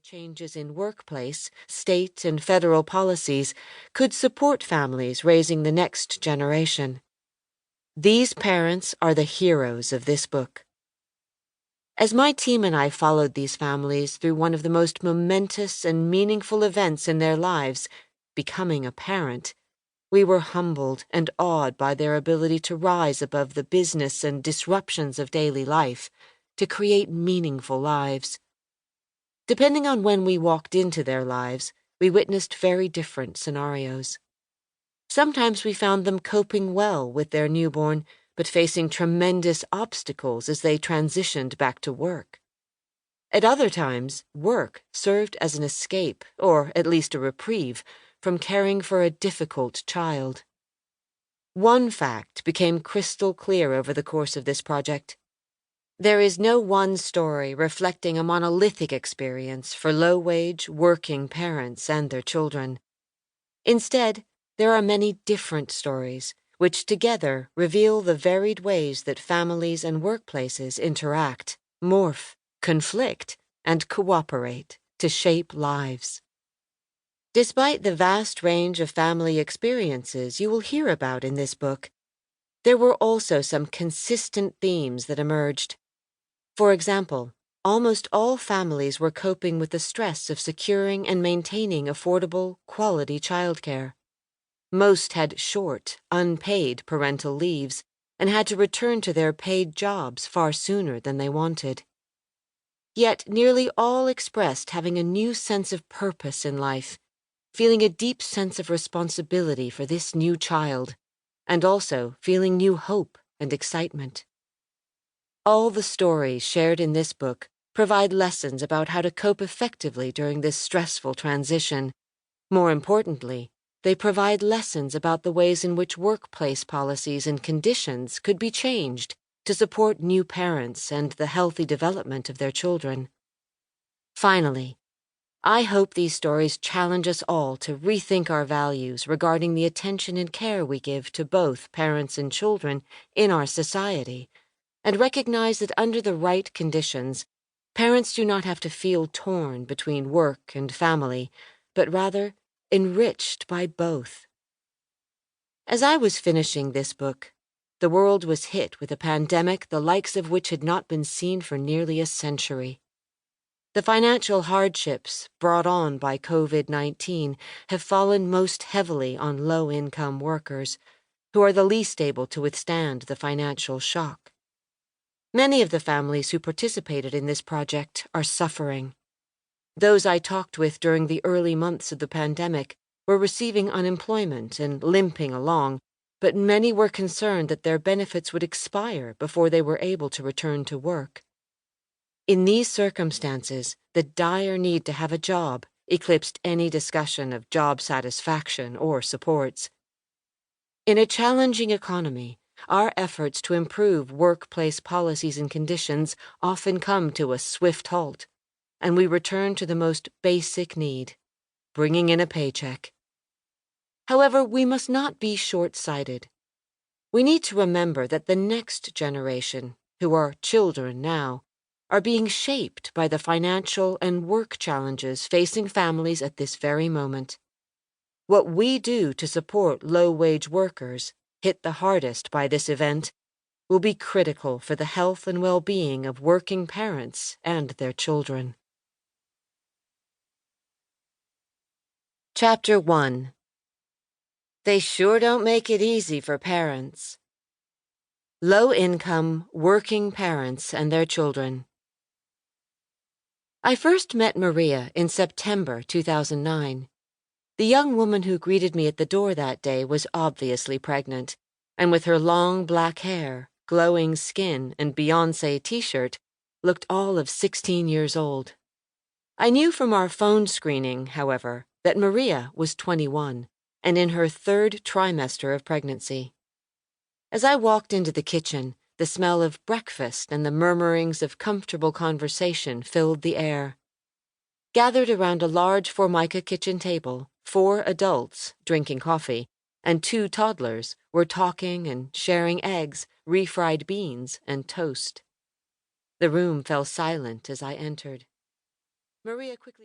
changes in workplace, state, and federal policies could support families raising the next generation. These parents are the heroes of this book. As my team and I followed these families through one of the most momentous and meaningful events in their lives, becoming a parent, we were humbled and awed by their ability to rise above the business and disruptions of daily life, to create meaningful lives. Depending on when we walked into their lives, we witnessed very different scenarios. Sometimes we found them coping well with their newborn, but facing tremendous obstacles as they transitioned back to work. At other times, work served as an escape, or at least a reprieve, from caring for a difficult child. One fact became crystal clear over the course of this project. There is no one story reflecting a monolithic experience for low-wage, working parents and their children. Instead, there are many different stories, which together reveal the varied ways that families and workplaces interact, morph, conflict, and cooperate to shape lives. Despite the vast range of family experiences you will hear about in this book, there were also some consistent themes that emerged. For example, almost all families were coping with the stress of securing and maintaining affordable, quality childcare. Most had short, unpaid parental leaves and had to return to their paid jobs far sooner than they wanted. Yet nearly all expressed having a new sense of purpose in life, feeling a deep sense of responsibility for this new child, and also feeling new hope and excitement. All the stories shared in this book provide lessons about how to cope effectively during this stressful transition. More importantly, they provide lessons about the ways in which workplace policies and conditions could be changed to support new parents and the healthy development of their children. Finally, I hope these stories challenge us all to rethink our values regarding the attention and care we give to both parents and children in our society, and recognize that under the right conditions, parents do not have to feel torn between work and family, but rather enriched by both. As I was finishing this book, the world was hit with a pandemic the likes of which had not been seen for nearly a century. The financial hardships brought on by COVID-19 have fallen most heavily on low-income workers, who are the least able to withstand the financial shock. Many of the families who participated in this project are suffering. Those I talked with during the early months of the pandemic were receiving unemployment and limping along, but many were concerned that their benefits would expire before they were able to return to work. In these circumstances, the dire need to have a job eclipsed any discussion of job satisfaction or supports. In a challenging economy, our efforts to improve workplace policies and conditions often come to a swift halt, and we return to the most basic need, bringing in a paycheck. However, we must not be short-sighted. We need to remember that the next generation, who are children now, are being shaped by the financial and work challenges facing families at this very moment. What we do to support low-wage workers, hit the hardest by this event, will be critical for the health and well-being of working parents and their children. Chapter 1. They sure don't make it easy for parents. Low-income, working parents and their children. I first met Maria in September 2009. The young woman who greeted me at the door that day was obviously pregnant, and with her long black hair, glowing skin, and Beyoncé t-shirt, looked all of 16 years old. I knew from our phone screening, however, that Maria was 21, and in her third trimester of pregnancy. As I walked into the kitchen, the smell of breakfast and the murmurings of comfortable conversation filled the air. Gathered around a large Formica kitchen table, 4 adults drinking coffee, and 2 toddlers were talking and sharing eggs, refried beans, and toast. The room fell silent as I entered. Maria quickly